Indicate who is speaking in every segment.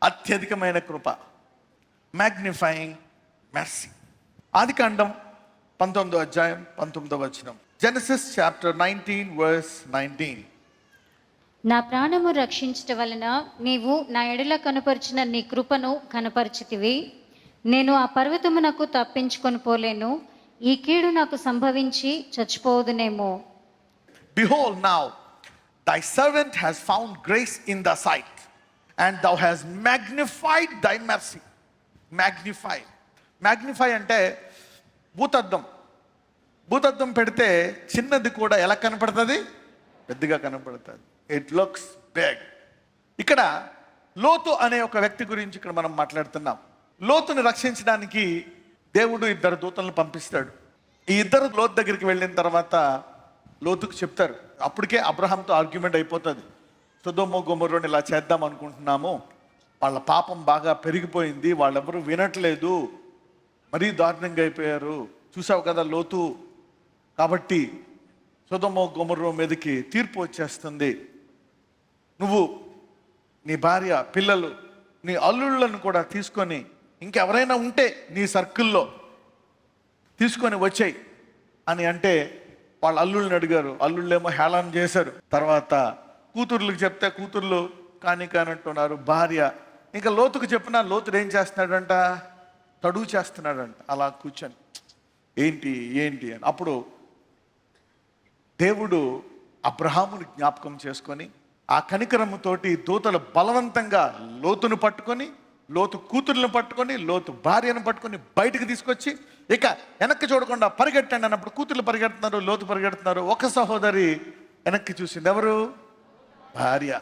Speaker 1: అత్యధికమైన కృప, magnifying mercy. ఆదికాండం 19వ అధ్యాయం 19వ వచనం. Genesis chapter 19 verse 19.
Speaker 2: నా ప్రాణము రక్షించుట వలన నీవు నా ఎడల కనపరిచిన నీ కృపను కనపరిచితివి. నేను ఆ పర్వతమునకు తప్పించుకొని పోలేను, ఈ కీడు నాకు సంభవించి చచ్చిపోదునేమో.
Speaker 1: Behold, now thy servant has found grace in thy sight, and thou hast magnified thy mercy. Magnify అంటే భూతద్దం పెడితే చిన్నది కూడా ఎలా కనపడుతుంది? పెద్దగా కనపడుతుంది. It looks big. ఇక్కడ లోతు అనే ఒక వ్యక్తి గురించి ఇక్కడ మనం మాట్లాడుతున్నాం. లోతుని రక్షించడానికి దేవుడు 2 దూతలను పంపిస్తాడు. ఈ 2 లోతు దగ్గరికి వెళ్ళిన తర్వాత లోతుకు చెప్తారు. అప్పటికే అబ్రహాంతో ఆర్గ్యుమెంట్ అయిపోతుంది. సొదొమ గొమొర్రాని ఇలా చేద్దాం అనుకుంటున్నాము, వాళ్ళ పాపం బాగా పెరిగిపోయింది, వాళ్ళెవరూ వినట్లేదు, మరీ దారుణంగా అయిపోయారు, చూసావు కదా లోతు, కాబట్టి సొదొమ గొమొర్రా మీదకి తీర్పు వచ్చేస్తుంది. నువ్వు నీ భార్య, పిల్లలు, నీ అల్లుళ్ళను కూడా తీసుకొని, ఇంకెవరైనా ఉంటే నీ సర్కిల్లో తీసుకొని వచ్చాయి అని అంటే వాళ్ళ అల్లుళ్ళని అడిగారు. అల్లుళ్ళేమో హేళన చేశారు. తర్వాత కూతుర్లకు చెప్తే కూతుర్లు కానిట్టున్నారు. భార్య ఇంకా లోతుకు చెప్పినా లోతుడు ఏం చేస్తున్నాడంట? తడువు చేస్తున్నాడంట అలా కూర్చొని. ఏంటి అని అప్పుడు దేవుడు అబ్రహాముని జ్ఞాపకం చేసుకొని ఆ కనికరముతోటి దూతలు బలవంతంగా లోతును పట్టుకొని, లోతు కూతుర్లను పట్టుకొని, లోతు భార్యను పట్టుకొని బయటకు తీసుకొచ్చి ఇక వెనక్కి చూడకుండా పరిగెట్టండి అన్నప్పుడు కూతుర్లు పరిగెడుతున్నారు, లోతు పరిగెడుతున్నారు. ఒక సహోదరి వెనక్కి చూసింది. ఎవరు? భార్య.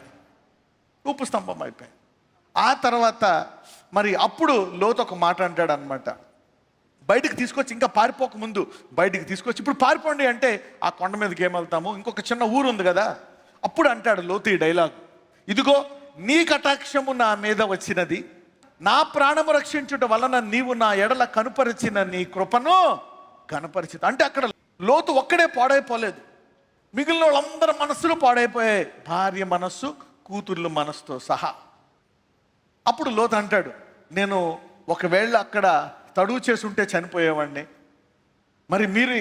Speaker 1: రూపు స్తంభం అయిపోయింది. ఆ తర్వాత మరి అప్పుడు లోతు ఒక మాట అంటాడు అనమాట. బయటికి తీసుకొచ్చి, ఇంకా పారిపోక ముందు బయటికి తీసుకొచ్చి, ఇప్పుడు పారిపోండి అంటే ఆ కొండ మీదకి ఏమెళ్తాము, ఇంకొక చిన్న ఊరు ఉంది కదా. అప్పుడు అంటాడు లోతు ఈ డైలాగ్, ఇదిగో నీ కటాక్షము నా మీద వచ్చినది, నా ప్రాణము రక్షించుట వలన నీవు నా ఎడల కనుపరిచిన నీ కృపను కనపరిచింది. అంటే అక్కడ లోతు ఒక్కడే పాడైపోలేదు, మిగిలిన వాళ్ళందరి మనస్సులు పాడైపోయాయి, భార్య మనస్సు, కూతుర్ల మనస్సుతో సహా. అప్పుడు లోతు అంటాడు, నేను ఒకవేళ అక్కడ తడువు చేసి ఉంటే చనిపోయేవాడిని, మరి మీరు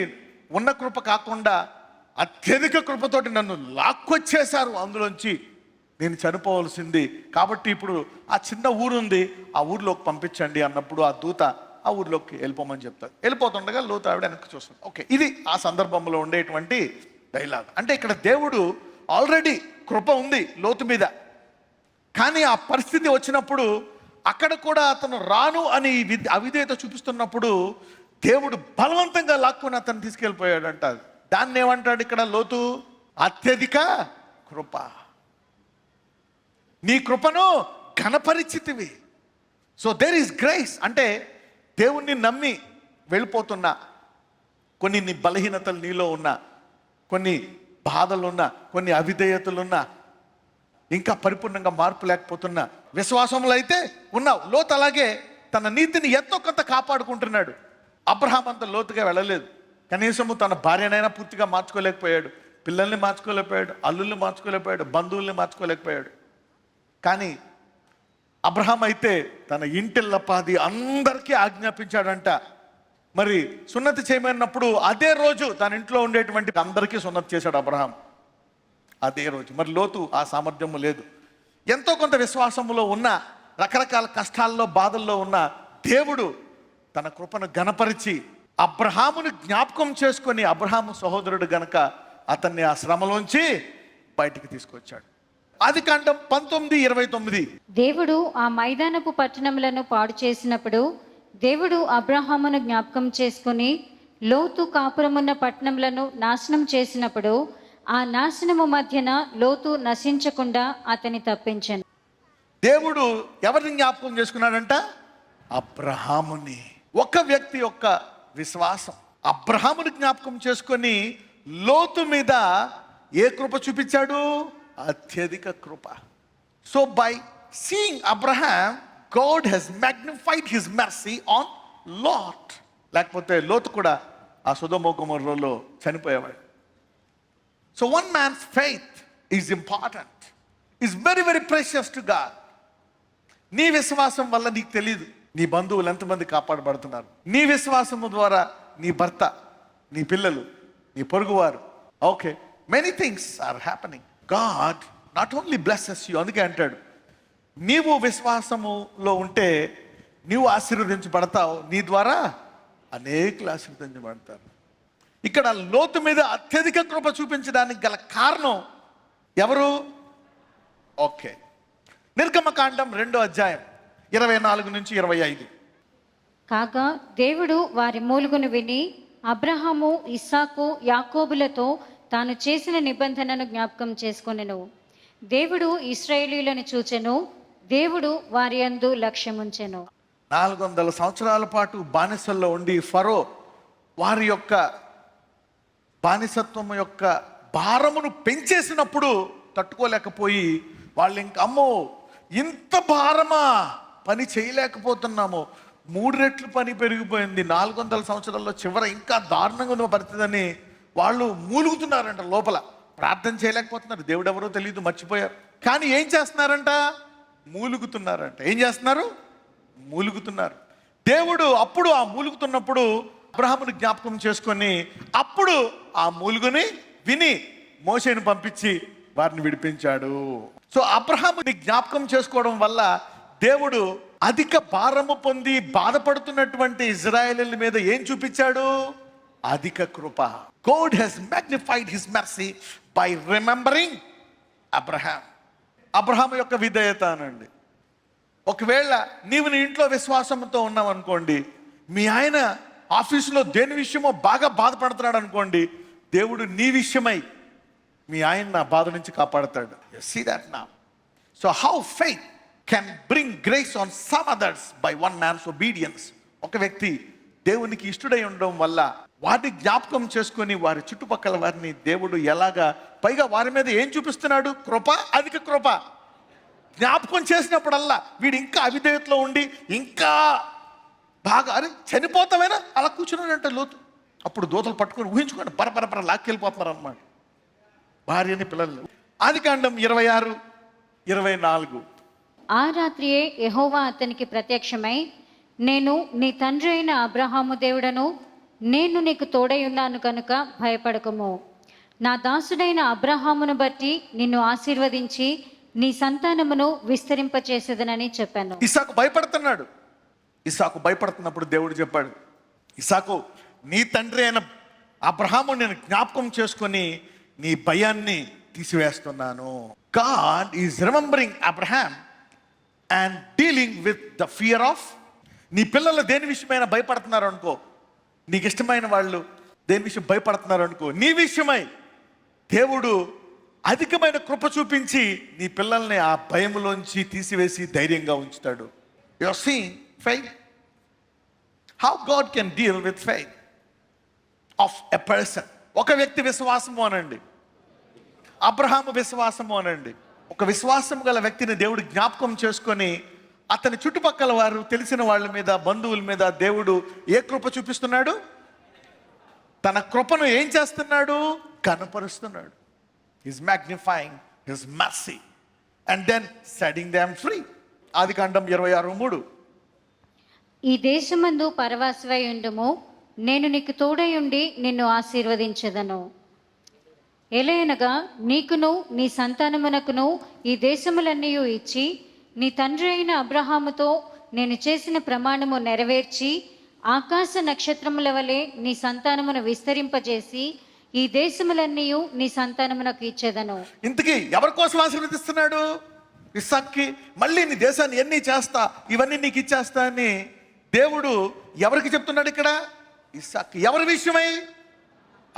Speaker 1: ఉన్న కృప కాకుండా అత్యధిక కృపతోటి నన్ను లాక్కొచ్చేశారు, అందులోంచి నేను చనిపోవలసింది, కాబట్టి ఇప్పుడు ఆ చిన్న ఊరు ఉంది, ఆ ఊరిలోకి పంపించండి అన్నప్పుడు ఆ దూత ఆ ఊరిలోకి వెళ్ళిపోమని చెప్తారు. వెళ్ళిపోతుండగా లోతు ఆవిడ వెనక్కి చూస్తుంది. ఓకే, ఇది ఆ సందర్భంలో ఉండేటువంటి డైలాగ్. అంటే ఇక్కడ దేవుడు ఆల్రెడీ కృప ఉంది లోతు మీద, కానీ ఆ పరిస్థితి వచ్చినప్పుడు అక్కడ కూడా అతను రాను అని అవిధేయత చూపిస్తున్నప్పుడు దేవుడు బలవంతంగా లాక్కొని అతను తీసుకెళ్ళిపోయాడంట. దాన్ని ఏమంటాడు ఇక్కడ లోతు? అత్యధిక కృప. నీ కృపను ఘనపరిచితివి. So there is grace. అంటే దేవుణ్ణి నమ్మి వెళ్ళిపోతున్నా, కొన్ని నీ బలహీనతలు నీలో ఉన్నా, కొన్ని బాధలున్నా, కొన్ని అవిధేయతలున్నా, ఇంకా పరిపూర్ణంగా మార్పు లేకపోతున్నా, విశ్వాసంలో అయితే ఉన్నావు. లోతు అలాగే తన నీతిని ఎంతో కొంత కాపాడుకుంటున్నాడు. అబ్రహాం అంత లోతుగా వెళ్ళలేదు. కనీసము తన భార్యనైనా పూర్తిగా మార్చుకోలేకపోయాడు, పిల్లల్ని మార్చుకోలేకపోయాడు, అల్లుల్ని మార్చుకోలేకపోయాడు, బంధువుల్ని మార్చుకోలేకపోయాడు. కానీ అబ్రహాం అయితే తన ఇంటిల్లపాది అందరికీ ఆజ్ఞాపించాడంట. మరి సున్నతి చేయమన్నప్పుడు అదే రోజు తన ఇంట్లో ఉండేటువంటి అందరికీ సున్నతి చేశాడు అబ్రహాం, అదే రోజు. మరి లోతు ఆ సామర్థ్యము లేదు. ఎంతో కొంత విశ్వాసములో ఉన్న, రకరకాల కష్టాల్లో బాధల్లో ఉన్న దేవుడు తన కృపను ఘనపరిచి అబ్రహామును జ్ఞాపకం చేసుకొని, అబ్రహాము సహోదరుడు గనక అతన్ని ఆ శ్రమలోంచి బయటికి తీసుకొచ్చాడు. ఆదికాండం 19:29.
Speaker 2: దేవుడు ఆ మైదానపు పట్టణములను పాడు చేసినప్పుడు దేవుడు అబ్రహామును జ్ఞాపకం చేసుకుని లోతు కాపురమున్న పట్టణములను నాశనం చేసినప్పుడు ఆ నాశనము మధ్యన లోతు నశించకుండా అతని తప్పించాను.
Speaker 1: దేవుడు ఎవరిని జ్ఞాపకం చేసుకున్నాడంట? అబ్రహాముని. ఒక వ్యక్తి యొక్క విశ్వాసం అబ్రహాముని జ్ఞాపకం చేసుకొని లోతు మీద ఏ కృప చూపించాడు? అత్యధిక కృప. So by seeing Abraham, God he's magnified his mercy on Lot. లేకపోతే లోతు కూడా ఆ సొదొమ గొమొర్రాలో చనిపోయేవాడు. So one man's faith is important, is very, very precious to God. నీ విశ్వాసం వల్ల నీకు తెలియదు నీ బంధువులు ఎంతమంది కాపాడబడుతున్నారు. నీ విశ్వాసము ద్వారా నీ భర్త, నీ పిల్లలు, నీ పొరుగువారు, okay, many things are happening. God not only blesses you. అందుకే అంటాడు, నీవు విశ్వాసములో ఉంటే నీవు ఆశీర్వదించబడతావు, నీ ద్వారా అనేకులు ఆశీర్వదించబడతారు. ఇక్కడ లోతు మీద అత్యధిక కృప చూపించడానికి గల కారణం ఎవరు? ఓకే, నిర్గమకాండం 2వ అధ్యాయం 24 నుంచి 25.
Speaker 2: కాగా దేవుడు వారి మూలుగును విని అబ్రహాము, ఇస్సాకు, యాకోబులతో తాను చేసిన నిబంధనను జ్ఞాపకం చేసుకొనెను. దేవుడు ఇశ్రాయేలీయులను చూచెను, దేవుడు వారి యందు లక్ష్యముంచెను.
Speaker 1: 400 సంవత్సరాల పాటు బానిసల్లో ఉండి ఫరో వారి యొక్క బానిసత్వం యొక్క భారమును పెంచేసినప్పుడు తట్టుకోలేకపోయి వాళ్ళు ఇంక అమ్మో ఇంత భారమా, పని చేయలేకపోతున్నాము, 3 రెట్లు పని పెరిగిపోయింది, 400 సంవత్సరాల్లో చివర ఇంకా దారుణంగా ఉన్న పరిస్థితిని వాళ్ళు మూలుగుతున్నారంట. లోపల ప్రార్థన చేయలేకపోతున్నారు, దేవుడు ఎవరో తెలియదు, మర్చిపోయారు. కానీ ఏం చేస్తున్నారంట? మూలుగుతున్నారంట. ఏం చేస్తున్నారు? మూలుగుతున్నారు. దేవుడు అప్పుడు ఆ మూలుగుతున్నప్పుడు అబ్రహాముని జ్ఞాపకం చేసుకొని అప్పుడు ఆ మూలుగుని విని మోషేను పంపించి వారిని విడిపించాడు. సో అబ్రహాముని జ్ఞాపకం చేసుకోవడం వల్ల దేవుడు అధిక భారము పొంది బాధపడుతున్నటువంటి ఇజ్రాయేలీల మీద ఏం చూపించాడు? అధిక కృప. God has magnified his mercy by remembering Abraham. Abraham యొక్క విధేయత అనండి. ఒకవేళ నీవు నీ ఇంట్లో విశ్వాసంతో ఉన్నావు అనుకోండి, మీ ఆయన ఆఫీసులో దేని విషయమో బాగా బాధపడుతున్నాడు అనుకోండి, దేవుడు నీ విషయమై మీ ఆయన నా బాధ నుంచి కాపాడతాడు. See that now. So how faith can bring grace on some others by one man's obedience. ఒక వ్యక్తి దేవునికి ఇష్టడై ఉండడం వల్ల వారిని జ్ఞాపకం చేసుకొని వారి చుట్టుపక్కల వారిని దేవుడు ఎలాగా, పైగా వారి మీద ఏం చూపిస్తున్నాడు? కృప, అధిక కృప. జ్ఞాపకం చేసినప్పుడల్లా వీడు ఇంకా అవిధేయతలో ఉండి ఇంకా బాగా అరే చనిపోతామైనా అలా కూర్చున్నాడంటే లోతు. అప్పుడు దూతలు పట్టుకొని ఊహించుకోండి, పరపరపర లాక్కెళ్ళిపోతున్నారు అన్నమాట భార్యని, పిల్లలు. ఆదికాండం 26-24.
Speaker 2: ఆ రాత్రియే యెహోవా అతనికి ప్రత్యక్షమై, నేను నీ తండ్రి అయిన అబ్రహాము దేవుడను, నేను నీకు తోడై ఉన్నాను కనుక భయపడకము. నా దాసుడైన అబ్రహామును బట్టి నిన్ను ఆశీర్వదించి నీ సంతానమును విస్తరింపచేసేదనని చెప్పాను.
Speaker 1: ఇస్సాకు భయపడుతున్నాడు. ఇస్సాకు భయపడుతున్నప్పుడు దేవుడు చెప్పాడు, ఇస్సాకు నీ తండ్రి అయిన అబ్రహాము నేను జ్ఞాపకం చేసుకొని నీ భయాన్ని తీసివేస్తున్నాను. God is remembering Abraham and dealing with the fear of. నీ పిల్లలు దేని విషయమైనా భయపడుతున్నారు అనుకో, నీకు ఇష్టమైన వాళ్ళు దేని విషయం భయపడుతున్నారు అనుకో, నీ విషయమై దేవుడు అధికమైన కృప చూపించి నీ పిల్లల్ని ఆ భయంలోంచి తీసివేసి ధైర్యంగా ఉంచుతాడు. You are seeing faith, how God can deal with faith of a person. ఒక వ్యక్తి విశ్వాసము అనండి, అబ్రహాము విశ్వాసము అనండి. ఒక విశ్వాసం గల వ్యక్తిని దేవుడు జ్ఞాపకం చేసుకొని అతని చుట్టుపక్కల వారు, తెలిసిన వాళ్ళ మీద, బంధువుల మీద దేవుడు ఏ కృప చూపిస్తున్నాడు? తన కృపను ఏం చేస్తున్నాడు? కనపరుస్తున్నాడు. Is magnifying his mercy and then setting them free. ఆదికాండం 26:3.
Speaker 2: ఈ దేశమందు పరవాసివై ఉండుము, నేను నీకు తోడై ఉండి నిన్ను ఆశీర్వదించెదను. ఎలయనగా నీకును నీ సంతానమునకును ఈ దేశములన్నీ ఇచ్చి నీ తండ్రి అయిన అబ్రహాముతో నేను చేసిన ప్రమాణము నెరవేర్చి ఆకాశ నక్షత్రముల వలె నీ సంతానమును విస్తరింపజేసి ఈ దేశములన్నీ నీ సంతానమునకు ఇచ్చేదను.
Speaker 1: ఇంతకీ ఎవరి కోసం ఆశీర్వదిస్తున్నాడు? ఇస్సాక్కి. మళ్ళీ నీ దేశాన్ని ఎన్ని చేస్తా, ఇవన్నీ నీకు ఇచ్చేస్తా అని దేవుడు ఎవరికి చెప్తున్నాడు ఇక్కడ? ఇస్సాక్కి. ఎవరి విషయమై?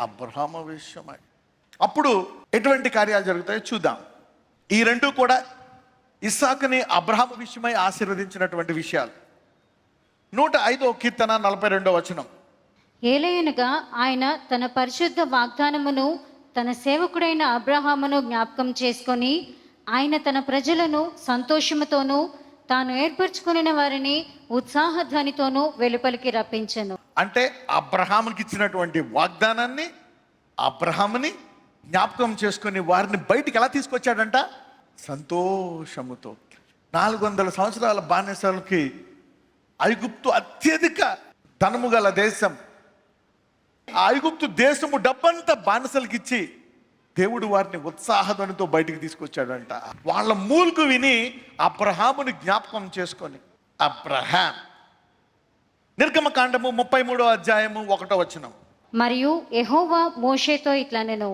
Speaker 1: అబ్రహాము విషయమై. అప్పుడు ఎటువంటి కార్యాలు జరుగుతాయో చూద్దాం. ఈ రెండు కూడా ఇస్సాకుని అబ్రహాము విషయమై ఆశీర్వదించినటువంటి విషయాలు. 105వ కీర్తన 42వ వచనం.
Speaker 2: ఏలయనగా ఆయన తన పరిశుద్ధ వాగ్దానమును తన సేవకుడైన అబ్రహామును జ్ఞాపకం చేసుకొని ఆయన తన ప్రజలను సంతోషముతోనూ తాను ఏర్పరచుకున్న వారిని ఉత్సాహధ్వనితోనూ వెలుపలికి రప్పించెను.
Speaker 1: అంటే అబ్రహాముకి ఇచ్చినటువంటి వాగ్దానాన్ని అబ్రహాముని జ్ఞాపకం చేసుకొని వారిని బయటికి ఎలా తీసుకొచ్చాడంట? సంతోషముతో. 400 సంవత్సరాల బానిసలకి ఐగుప్తు అత్యధిక ధనము గల దేశం. ఆ ఐగుప్తు దేశము డబ్బంతా బానిసలకి ఇచ్చి దేవుడు వారిని ఉత్సాహధ్వనితో బయటికి తీసుకొచ్చాడంట. వాళ్ళ మూలుగు విని అబ్రహాముని జ్ఞాపకం చేసుకొని అబ్రహాం. నిర్గమకాండము 33వ అధ్యాయము 1వ వచనం.
Speaker 2: మరియు యెహోవా మోషేతో ఇట్లనెను,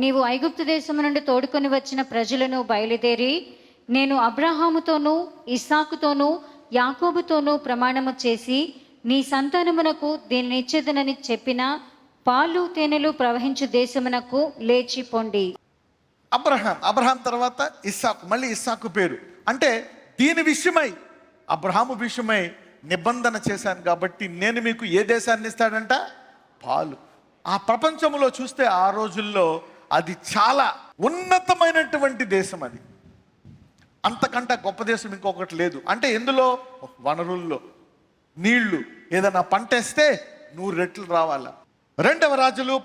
Speaker 2: నీవు ఐగుప్తు దేశము నుండి తోడుకొని వచ్చిన ప్రజలను బయలుదేరి నేను అబ్రహాముతోనూ ఇస్సాకుతోనూ యాకోబుతోనూ ప్రమాణము చేసి నీ సంతానమునకు దీనిని ఇచ్చేదనని చెప్పిన పాలు తేనెలు ప్రవహించు దేశమునకు లేచి పొండి.
Speaker 1: అబ్రహాం తర్వాత ఇస్సాకు, మళ్ళీ ఇస్సాకు పేరు. అంటే దీని విషయమై, అబ్రహాము విషయమై నిబంధన చేశాను కాబట్టి నేను మీకు ఏ దేశాన్ని ఇస్తాడంట? పాలు. ఆ ప్రపంచంలో చూస్తే ఆ రోజుల్లో అది చాలా ఉన్నతమైనటువంటి దేశం. అది అంతకంటే గొప్ప దేశం ఇంకొకటి లేదు. అంటే ఎందులో? వనరుల్లో, నీళ్లు. ఏదైనా పంట వేస్తే 100 రెట్లు రావాలా. 2వ రాజులు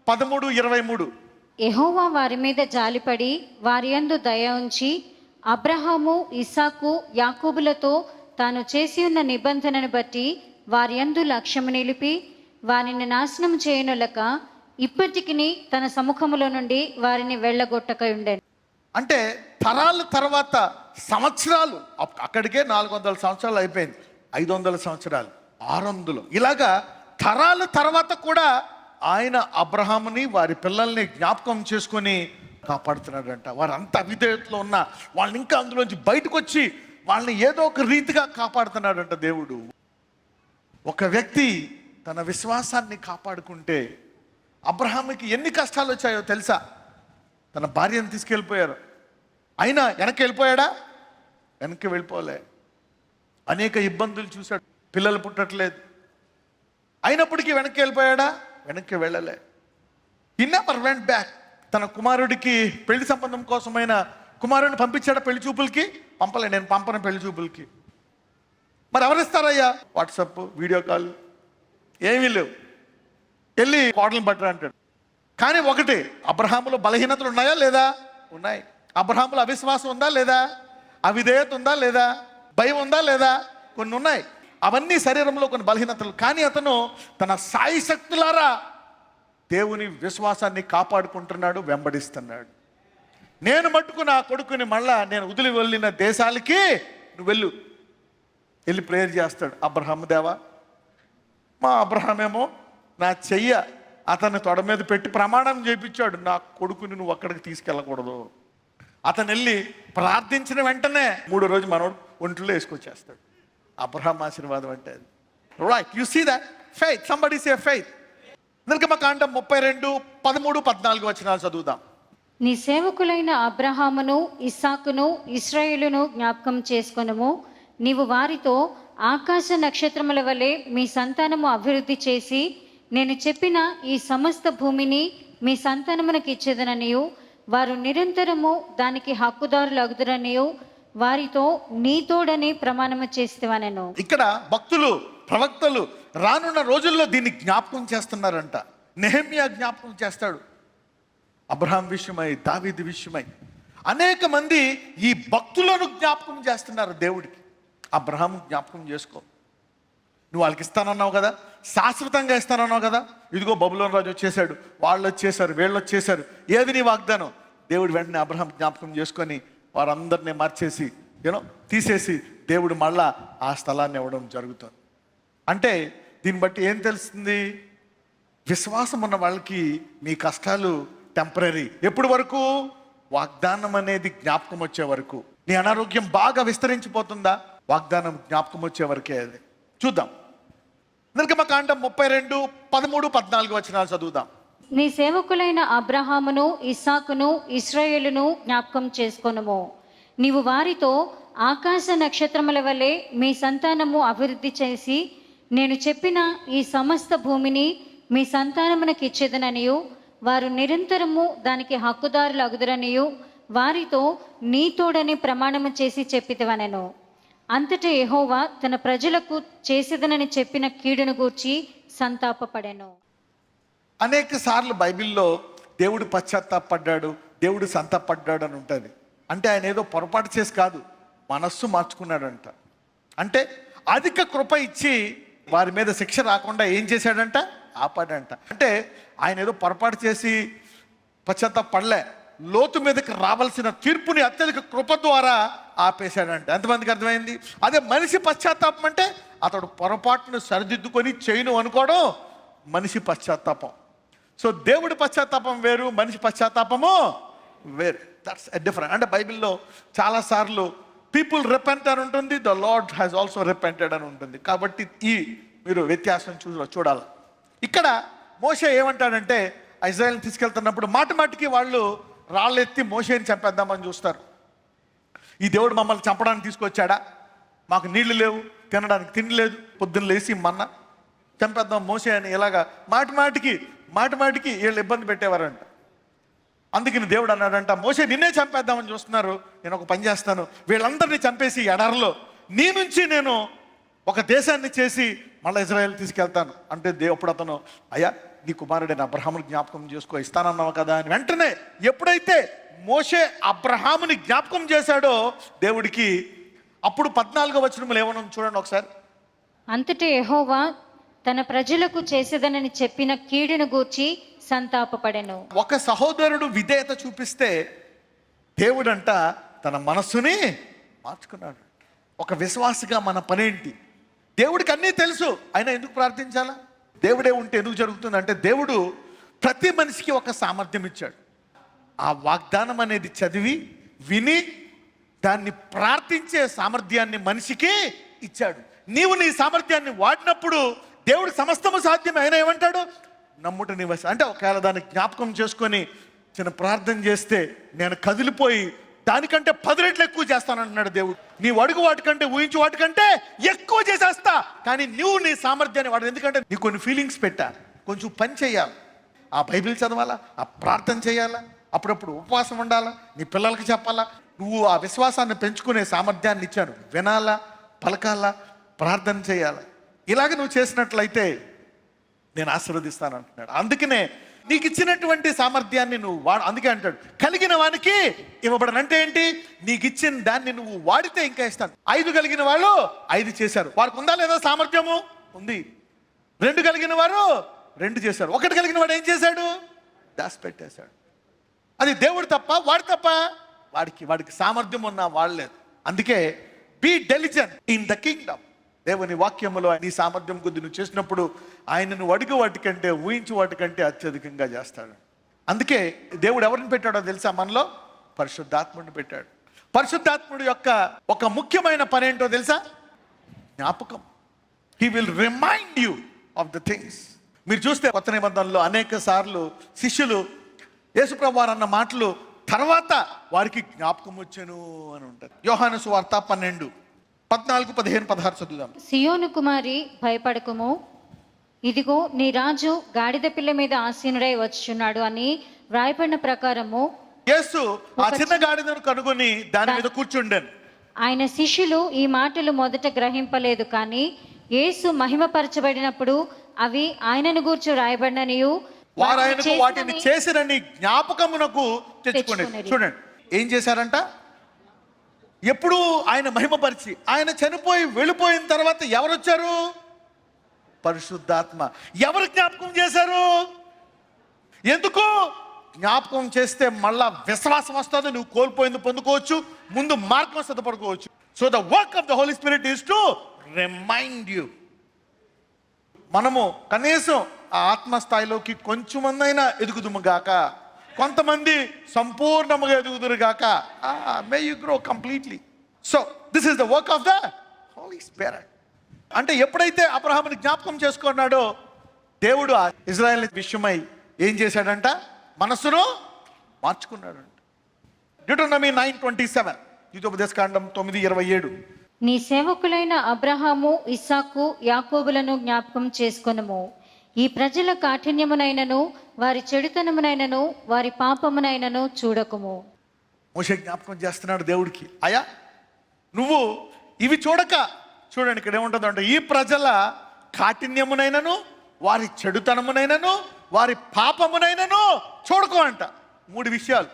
Speaker 1: 13:23.
Speaker 2: యెహోవా వారి మీద జాలిపడి వారి యందు దయ ఉంచి అబ్రహాము ఇస్సాకు యాకోబులతో తాను చేసి ఉన్న నిబంధనను బట్టి వారి యందు లక్ష్యము నిలిపి వారిని నాశనం చేయనులక ఇప్పటికిని తన సముఖములో నుండి వారిని వెళ్ళగొట్టక ఉండెను.
Speaker 1: అంటే తరాల తర్వాత సంవత్సరాలు, అక్కడికే 400 సంవత్సరాలు అయిపోయింది. 500 సంవత్సరాలు, 600, ఇలాగా తరాల తర్వాత కూడా ఆయన అబ్రహాముని వారి పిల్లల్ని జ్ఞాపకం చేసుకొని కాపాడుతున్నాడంట. వారు అంత అవిధేయతలో ఉన్న వాళ్ళని ఇంకా అందులోంచి బయటకు వచ్చి వాళ్ళని ఏదో ఒక రీతిగా కాపాడుతున్నాడంట దేవుడు. ఒక వ్యక్తి తన విశ్వాసాన్ని కాపాడుకుంటే అబ్రహాముకి ఎన్ని కష్టాలు వచ్చాయో తెలుసా? తన భార్యను తీసుకెళ్ళిపోయారు, అయినా వెనక్కి వెళ్ళిపోయాడా? వెనక్కి వెళ్ళిపోలే. అనేక ఇబ్బందులు చూశాడు, పిల్లలు పుట్టట్లేదు, అయినప్పటికీ వెనక్కి వెళ్ళిపోయాడా? వెనక్కి వెళ్ళలే. హి నెవర్ వెంట్ బ్యాక్. తన కుమారుడికి పెళ్లి సంబంధం కోసమైన కుమారుడిని పంపించాడా పెళ్లి చూపులకి? పంపలే. నేను పంపను పెళ్లి చూపులకి. మరి ఎవరిస్తారయ్యా? వాట్సాప్, వీడియో కాల్ ఏమీ లేవు. వెళ్ళి కోడలను పట్టరా అంటాడు. కానీ ఒకటి, అబ్రహాములో బలహీనతలు ఉన్నాయా లేదా? ఉన్నాయి. అబ్రహాములో అవిశ్వాసం ఉందా లేదా? అవిధేయత ఉందా లేదా? భయం ఉందా లేదా? కొన్ని ఉన్నాయి. అవన్నీ శరీరంలో కొన్ని బలహీనతలు. కానీ అతను తన సాయి శక్తులారా దేవుని విశ్వాసాన్ని కాపాడుకుంటున్నాడు, వెంబడిస్తున్నాడు. నేను మట్టుకు నా కొడుకుని మళ్ళా నేను వదిలి వెళ్ళిన దేశాలకి నువ్వు వెళ్ళి ప్రేయర్ చేస్తాడు. అబ్రహాము దేవా, మా అబ్రహామేమో నా చెయ్య అతన్ని తొడ మీద పెట్టి ప్రమాణం చేయించాడు, నా కొడుకుని నువ్వు అక్కడికి తీసుకెళ్ళకూడదు. అతను వెళ్ళి ప్రార్థించిన వెంటనే 3వ రోజు మనోడు ఒంట్లో వేసుకొచ్చేస్తాడు. అబ్రహాం ఆశీర్వాదం అంటే అది. Right, you see that faith. Somebody say faith. నిర్గమకాండం 32:13-14 వచనాలు చదువుదాం.
Speaker 2: నీ సేవకులైన అబ్రహామును ఇస్సాకును ఇశ్రాయేలును జ్ఞాపకం చేసుకొనుము. నీవు వారితో ఆకాశ నక్షత్రముల వలె మీ సంతానము అభివృద్ధి చేసి నేను చెప్పిన ఈ సమస్త భూమిని మీ సంతానమునకు ఇచ్చేదననియు వారు నిరంతరము దానికి హక్కుదారులు అగుదురనియు వారితో నీతోడని ప్రమాణము చేస్తేవనెను.
Speaker 1: ఇక్కడ భక్తులు, ప్రవక్తలు రానున్న రోజుల్లో దీన్ని జ్ఞాపకం చేస్తున్నారంట. నెహెమ్యా జ్ఞాపకం చేస్తాడు అబ్రహాం విషయమై, దావీదు విషయమై. అనేక మంది ఈ భక్తులను జ్ఞాపకం చేస్తున్నారు దేవుడికి. అబ్రహాం జ్ఞాపకం చేసుకో, నువ్వు వాళ్ళకి ఇస్తానన్నావు కదా, శాశ్వతంగా ఇస్తానన్నావు కదా. ఇదిగో బబులోను రాజు వచ్చేసాడు, వాళ్ళు వచ్చేసారు, వీళ్ళు వచ్చేసారు, ఏది నీ వాగ్దానం? దేవుడు వెంటనే అబ్రహాం జ్ఞాపకం చేసుకొని వారందరినీ మార్చేసి తీసేసి దేవుడు మళ్ళా ఆ స్థలాన్ని ఇవ్వడం జరుగుతుంది. అంటే దీన్ని బట్టి ఏం తెలుస్తుంది? విశ్వాసం ఉన్న వాళ్ళకి మీ కష్టాలు టెంపరీ. ఎప్పటి వరకు? వాగ్దానం అనేది జ్ఞాపకం వచ్చే వరకు. నీ అనారోగ్యం బాగా విస్తరించిపోతుందా? వాగ్దానం జ్ఞాపకం వచ్చే వరకే అది. చూద్దాం. నిర్గమకాండం 32:13-14 వచనాలు చదువుదాం.
Speaker 2: నీ సేవకులైన అబ్రహామును ఇస్సాకును ఇశ్రాయేలును జ్ఞాపకం చేసుకొనుము. నీవు వారితో ఆకాశ నక్షత్రముల వలె మీ సంతానము అభివృద్ధి చేసి నేను చెప్పిన ఈ సమస్త భూమిని మీ సంతానమునకు ఇచ్చేదననియు వారు నిరంతరము దానికి హక్కుదారులు అగుదురనియు వారితో నీతోడని ప్రమాణము చేసి చెప్పితివనెను. అంతటా యెహోవా తన ప్రజలకు చేసేదనని చెప్పిన కీడును గూర్చి సంతాపపడెను.
Speaker 1: అనేక సార్లు బైబిల్లో దేవుడు పశ్చాత్తాపడ్డాడు, దేవుడు సంతాపడ్డాడు అని ఉంటుంది. అంటే ఆయన ఏదో పొరపాటు చేసి కాదు, మనస్సు మార్చుకున్నాడంట. అంటే అధిక కృప ఇచ్చి వారి మీద శిక్ష రాకుండా ఏం చేశాడంట, ఆపాడంట. అంటే ఆయన ఏదో పొరపాటు చేసి పశ్చాత్తాపడలే, లోతు మీదకి రావాల్సిన తీర్పుని అత్యధిక కృప ద్వారా ఆపేశాడంట. ఎంతమందికి అర్థమైంది? అదే మనిషి పశ్చాత్తాపం అంటే అతడు పొరపాటును సరిదిద్దుకొని చేయను అనుకోవడం మనిషి పశ్చాత్తాపం. సో దేవుడి పశ్చాత్తాపం వేరు, మనిషి పశ్చాత్తాపము వేరు. That's different. అంటే బైబిల్లో చాలాసార్లు పీపుల్ రిపెంట్ అని ఉంటుంది, the lord has also repented అని ఉంటుంది. కాబట్టి మీరు వ్యత్యాసం చూడాలి. ఇక్కడ మోషే ఏమంటాడంటే, ఇజ్రాయెల్ని తీసుకెళ్తున్నప్పుడు మాటికి వాళ్ళు రాళ్ళెత్తి మోషేని చంపేద్దామని చూస్తారు. ఈ దేవుడు మమ్మల్ని చంపడానికి తీసుకొచ్చాడా, మాకు నీళ్లు లేవు, తినడానికి తిండి లేదు, పొద్దున్న లేసి మన్నా చంపేద్దాం మోషే అని ఇలాగా మాటికి వీళ్ళు ఇబ్బంది పెట్టేవారంట. అందుకని దేవుడు అన్నాడంట, మోషే నిన్నే చంపేద్దామని చూస్తున్నారు, నేను ఒక పని చేస్తాను, వీళ్ళందరినీ చంపేసి ఎడారిలో నీ నుంచి నేను ఒక దేశాన్ని చేసి మళ్ళీ ఇజ్రాయెల్ తీసుకెళ్తాను అంటే అప్పుడు అతను, అయ్యా నీ కుమారుడైన అబ్రహాముని జ్ఞాపకం చేసుకో, ఇస్తానన్నావు కదా అని వెంటనే ఎప్పుడైతే మోషే అబ్రహాముని జ్ఞాపకం చేశాడో దేవుడికి అప్పుడు 14వ వచనంలో ఏమన్నా చూడండి ఒకసారి.
Speaker 2: అంతటి యెహోవా తన ప్రజలకు చేసేదనని చెప్పిన కీడును గూర్చి సంతాపపడెను.
Speaker 1: ఒక సహోదరుడు విధేయత చూపిస్తే దేవుడంట తన మనస్సుని మార్చుకున్నాడు. ఒక విశ్వాసగా మన పనేంటి? దేవుడికి అన్నీ తెలుసు, అయినా ఎందుకు ప్రార్థించాలా? దేవుడే ఉంటే ఎందుకు జరుగుతుంది అంటే, దేవుడు ప్రతి మనిషికి ఒక సామర్థ్యం ఇచ్చాడు. ఆ వాగ్దానం అనేది చదివి విని దాన్ని ప్రార్థించే సామర్థ్యాన్ని మనిషికి ఇచ్చాడు. నీవు నీ సామర్థ్యాన్ని వాడినప్పుడు దేవుడు సమస్తము సాధ్యమే. ఆయన ఏమంటాడు, నమ్ముట నివస అంటే ఒకవేళ దాన్ని జ్ఞాపకం చేసుకొని చిన్న ప్రార్థన చేస్తే నేను కదిలిపోయి దానికంటే 10 రెట్లు ఎక్కువ చేస్తానంటున్నాడు దేవుడు. నీవు అడుగు వాటికంటే, ఊహించు వాటికంటే ఎక్కువ చేసేస్తా. కానీ నువ్వు నీ సామర్థ్యాన్ని వాడు, ఎందుకంటే నీకు కొన్ని ఫీలింగ్స్ పెట్టా, కొంచెం పని చేయాలి, ఆ బైబిల్ చదవాలా, ఆ ప్రార్థన చేయాలా, అప్పుడప్పుడు ఉపవాసం ఉండాలా, నీ పిల్లలకి చెప్పాలా. నువ్వు ఆ విశ్వాసాన్ని పెంచుకునే సామర్థ్యాన్ని ఇచ్చాను, వినాలా, పలకాలా, ప్రార్థన చేయాలా. ఇలాగ నువ్వు చేసినట్లయితే నేను ఆశీర్వదిస్తాను అంటున్నాడు. అందుకనే నీకు ఇచ్చినటువంటి సామర్థ్యాన్ని నువ్వు అందుకే అంటాడు కలిగిన వానికి ఇవ్వబడను. అంటే ఏంటి? నీకు ఇచ్చిన దాన్ని నువ్వు వాడితే ఇంకా ఇస్తాను. 5 కలిగిన వాళ్ళు 5 చేశారు, వారికి ఉందా లేదా సామర్థ్యము? ఉంది. 2 కలిగిన వారు 2 చేశారు. 1 కలిగిన వాడు ఏం చేశాడు? దాచిపెట్టేశాడు. అది దేవుడు తప్ప వాడు తప్ప? వాడికి సామర్థ్యం ఉన్నా వాడలేదు. అందుకే be diligent in the kingdom. దేవుని వాక్యములో నీ సామర్థ్యం కొద్ది నువ్వు చేసినప్పుడు ఆయనను అడుగు వాటికంటే, ఊహించు వాటికంటే అత్యధికంగా చేస్తాడు. అందుకే దేవుడు ఎవరిని పెట్టాడో తెలుసా? మనలో పరిశుద్ధాత్ముడిని పెట్టాడు. పరిశుద్ధాత్ముడి యొక్క ఒక ముఖ్యమైన పని ఏంటో తెలుసా? జ్ఞాపకం. He will remind you of the things. మీరు చూస్తే కొత్త నిబంధనలో అనేక సార్లు శిష్యులు యేసుప్రభువు వారు అన్న మాటలు తర్వాత వారికి జ్ఞాపకం వచ్చెను అని ఉంటుంది. యోహాను సువార్త 12, 14, 15, 16 చదువుదాం.
Speaker 2: సియోను కుమారి భయపడకుము, ఇదిగో నీ రాజు గాడిద పిల్ల మీద ఆసీనుడై వచ్చుచున్నాడు అని వ్రాయబడిన ప్రకారము
Speaker 1: యేసు ఆ చిన్న గాడిదను కనుగొని దాని మీద కూర్చుండెను.
Speaker 2: ఆయన శిష్యులు ఈ మాటలు మొదట గ్రహింపలేదు, కానీ యేసు మహిమపరచబడినప్పుడు అవి ఆయనను గూర్చి వ్రాయబడిననియు
Speaker 1: వారు ఆయనకు వాటిని చేసిరని జ్ఞాపకమునకు తెచ్చుకునేది. చూడండి ఏం చేశారంట. ఎప్పుడు ఆయన మహిమపరిచి ఆయన చనిపోయి వెళ్ళిపోయిన తర్వాత ఎవరు వచ్చారు? పరిశుద్ధాత్మ. ఎవరు జ్ఞాపకం చేశారు? ఎందుకు? జ్ఞాపకం చేస్తే మళ్ళా విశ్వాసం వస్తుంది, నువ్వు కోల్పోయింది పొందుకోవచ్చు, ముందు మార్గం సిద్ధపడుకోవచ్చు. So the work of the Holy Spirit is to remind you. మనము కనీసం ఆ ఆత్మస్థాయిలోకి కొంచెమందైనా ఎదుగుదుము గాక, కొంతమంది సంపూర్ణముగా ఎదుగుదురు గాక. May you grow completely. So this is the work of the Holy Spirit. అంటే ఎప్పుడైతే అబ్రహాముని జ్ఞాపకం చేసుకున్నాడో దేవుడు ఆ ఇజ్రాయెల్ విషయమై ఏం చేశాడంట? మనస్సును మార్చుకున్నాడంట. డ్యూటోనమీ 9:27, ద్వితోపదేశకాండం 9:27.
Speaker 2: నీ సేవకులైన అబ్రహాము, ఇస్సాకు, యాకోబులను జ్ఞాపకం చేసుకొనుము. ఈ ప్రజల కాఠిన్యమునైనను వారి చెడుతనమునైనను వారి పాపమునైనను చూడకుము.
Speaker 1: మోషే జ్ఞాపకం చేస్తున్నాడు దేవుడికి, అయ్యా నువ్వు ఇవి చూడక, చూడండి ఇక్కడ ఏముంటుందంటే, ఈ ప్రజల కాఠిన్యమునైనను వారి చెడుతనమునైనను వారి పాపమునైనను చూడకు అంట. 3 విషయాలు.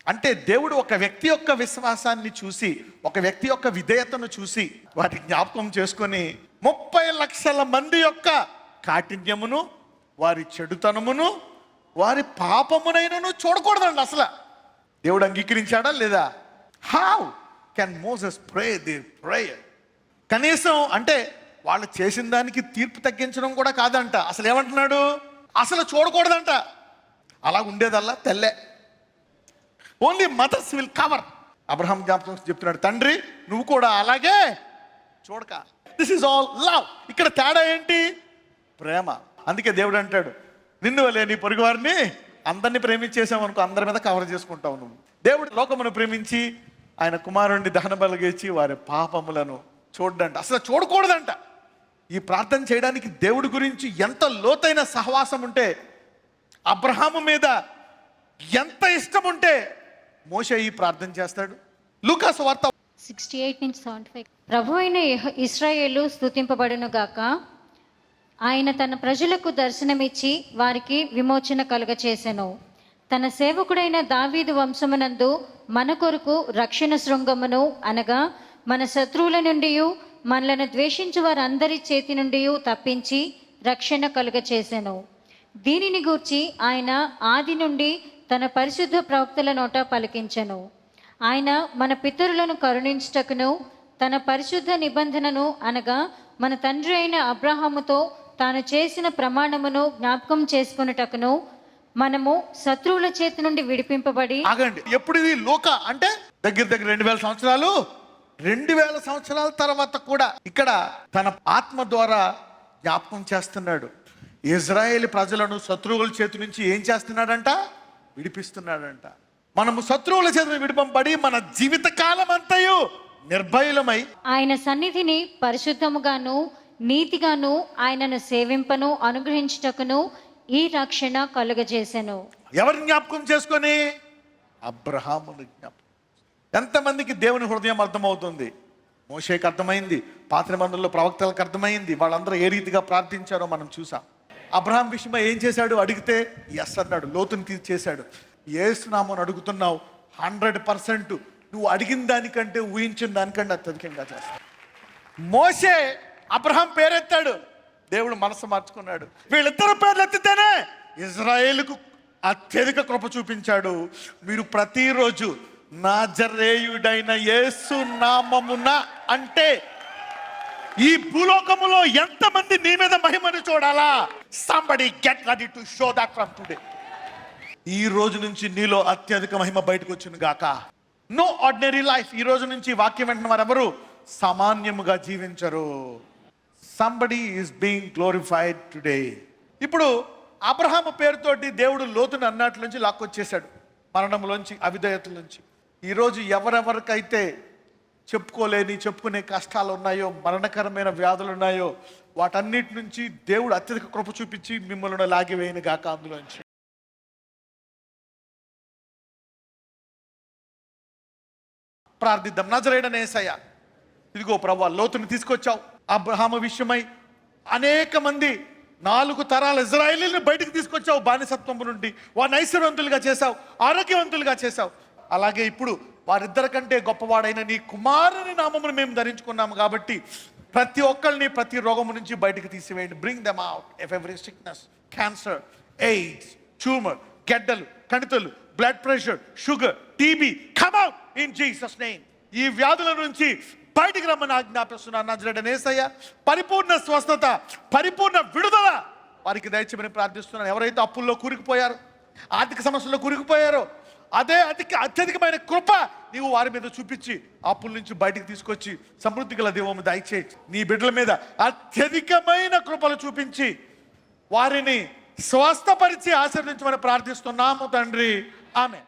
Speaker 1: అంటే దేవుడు ఒక వ్యక్తి యొక్క విశ్వాసాన్ని చూసి, ఒక వ్యక్తి యొక్క విధేయతను చూసి వాటి జ్ఞాపకం చేసుకొని 30 లక్షల మంది యొక్క కాఠిన్యమును, వారి చెడుతనమును, వారి పాపమునైనను చూడకూడదండి. అసలు దేవుడు అంగీకరించాడా లేదా? How can Moses pray there prayer? కనీసం అంటే వాళ్ళు చేసిన దానికి తీర్పు తగ్గించడం కూడా కాదంట. అసలు ఏమంటున్నాడు? అసలు చూడకూడదంట. అలా ఉండేదల్లా తెల్లే. Only mothers will cover. Abraham జ్ఞాపకం చెప్తున్నాడు, తండ్రి నువ్వు కూడా అలాగే చూడక. This is all love. ఇక్కడ తేడా ఏంటి? ప్రేమ. అందుకే దేవుడు అంటాడు, నిన్ను వలే నీ పొరుగు వారిని అందరినీ ప్రేమించేసామనుకో, అందరి మీద కవర్ చేసుకుంటావు నువ్వు. దేవుడు లోకమును ప్రేమించి ఆయన కుమారుణ్ణి దహన బలిగించి వారి పాపములను చూడంట. అసలు చూడకూడదంట. ఈ ప్రార్థన చేయడానికి దేవుడి గురించి ఎంత లోతైన సహవాసం ఉంటే, అబ్రహాము మీద ఎంత ఇష్టం ఉంటే మోషే ఈ ప్రార్థన చేస్తాడు. లూకాసు వార్త
Speaker 2: 68 నుంచి 75. ప్రభు అయిన ఇశ్రాయేలు స్తుతింపబడును గాక. ఆయన తన ప్రజలకు దర్శనమిచ్చి వారికి విమోచన కలుగచేసెను. తన సేవకుడైన దావీదు వంశమునందు మన కొరకు రక్షణ శృంగమును, అనగా మన శత్రువుల నుండి మనలను ద్వేషించు వారందరి చేతి నుండి తప్పించి రక్షణ కలుగచేసెను. దీనిని గూర్చి ఆయన ఆది నుండి తన పరిశుద్ధ ప్రవక్తల నోట పలికించెను. ఆయన మన పితరులను కరుణించుటకును, తన పరిశుద్ధ నిబంధనను, అనగా మన తండ్రి అయిన అబ్రహాముతో తాను చేసిన ప్రమాణమును జ్ఞాపకం చేసుకొనుటకును, మనము శత్రువుల చేతి నుండి విడిపింపబడి.
Speaker 1: ఆగండి, ఎప్పుడు ఇది? లోక అంటే దగ్గర 2000 సంవత్సరాలు, 2000 సంవత్సరాల తర్వాత కూడా ఇక్కడ తన ఆత్మ ద్వారా జ్ఞాపకం చేస్తున్నాడు. ఇజ్రాయేల్ ప్రజలను శత్రువుల చేతి నుంచి ఏం చేస్తున్నాడంట? విడిపిస్తున్నాడంట. మనము శత్రువుల చేతిని విడిపంపడి మన జీవిత కాలం అంతయు నిర్భయులమై
Speaker 2: ఆయన సన్నిధిని పరిశుద్ధముగాను నీతిగాను ఆయనను సేవింపను అనుగ్రహించుటకును ఈ రక్షణ కలుగజేసెను.
Speaker 1: ఎవరిని జ్ఞాపకం చేసుకొని? అబ్రహాముని జ్ఞాపకం. ఎంతమందికి దేవుని హృదయం అర్థమవుతుంది? మోషేకి అర్థమైంది, పాత నిబంధనలో ప్రవక్తలకు అర్థమైంది. వాళ్ళందరూ ఏ రీతిగా ప్రార్థించారో మనం చూసాం. అబ్రహాం విషయమై ఏం చేశాడు? అడిగితే ఎస్ అన్నాడు, లోతుని తీర్చేశాడు. ఏసునామని అడుగుతున్నావు, 100% నువ్వు అడిగిన దానికంటే ఊహించిన దానికంటే అత్యధికంగా చేస్తావు. మోషే అబ్రహాం పేరెత్తాడు, దేవుడు మనసు మార్చుకున్నాడు. వీళ్ళిద్దరు పేర్లు ఎత్తితేనే ఇజ్రాయేలుకు అత్యధిక కృప చూపించాడు. మీరు ప్రతిరోజు నాజరేయుడైన యేసు నామమున అంటే ఈ భూలోకములో ఎంతమంది నీ మీద మహిమను చూడాలా? Somebody get ready to show that from today. ఈ రోజు నుంచి నీలో అత్యధిక మహిమ బయటకు వచ్చింది గాక. No ordinary life. ఈ రోజు నుంచి వాక్యం వెంటనే వారెవరు సామాన్యముగా జీవించరు. Somebody is being glorified today. ఇప్పుడు అబ్రహాము పేరుతోటి దేవుడు లోతుని అన్నట్ల నుంచి లాక్కొచ్చేశాడు, మరణంలోంచి, అవిధేయతలోంచి. ఈరోజు ఎవరెవరికైతే చెప్పుకునే కష్టాలు ఉన్నాయో, మరణకరమైన వ్యాధులు ఉన్నాయో, వాటన్నిటి నుంచి దేవుడు అత్యధిక కృప చూపించి మిమ్మల్ని లాగివేయను గాక అందులోంచి. ప్రార్థిద్దాం. నజరేయుడైన యేసయ్య, ఇదిగో ప్రభువా, లోతుని తీసుకొచ్చావు. అబ్రహాము విషయమై అనేక మంది 4 తరాల ఇజ్రాయేలీని బయటకు తీసుకొచ్చావు బానిసత్వం నుండి. వారిని ఐశ్వర్యవంతులుగా చేశావు, ఆరోగ్యవంతులుగా చేశావు. అలాగే ఇప్పుడు వారిద్దరి కంటే గొప్పవాడైన నీ కుమారుని నామమును మేము ధరించుకున్నాము కాబట్టి ప్రతి ఒక్కరిని ప్రతి రోగము నుంచి బయటకు తీసివేయండి. Bring them out of every sickness, cancer, AIDS, tumour, గెడ్డలు, కణితలు, blood pressure, sugar, TB, come out in Jesus name. ఈ వ్యాధుల నుంచి బయటికి రమ్మని ఆజ్ఞాపిస్తున్నాను నజరేయుడైన యేసయ్య. పరిపూర్ణ స్వస్థత, పరిపూర్ణ విడుదల వారికి దయచేయమని ప్రార్థిస్తున్నాను. ఎవరైతే అప్పుల్లో కూరుకుపోయారో, ఆర్థిక సమస్యల్లో కూరుకుపోయారో, అదే అత్యధికమైన కృప నీవు వారి మీద చూపించి అప్పుల నుంచి బయటికి తీసుకొచ్చి సమృద్ధి గల దేవము దయచేయి. నీ బిడ్డల మీద అత్యధికమైన కృపలు చూపించి వారిని స్వస్థపరిచి ఆశీర్వదించమని ప్రార్థిస్తున్నాము తండ్రి. ఆమెన్.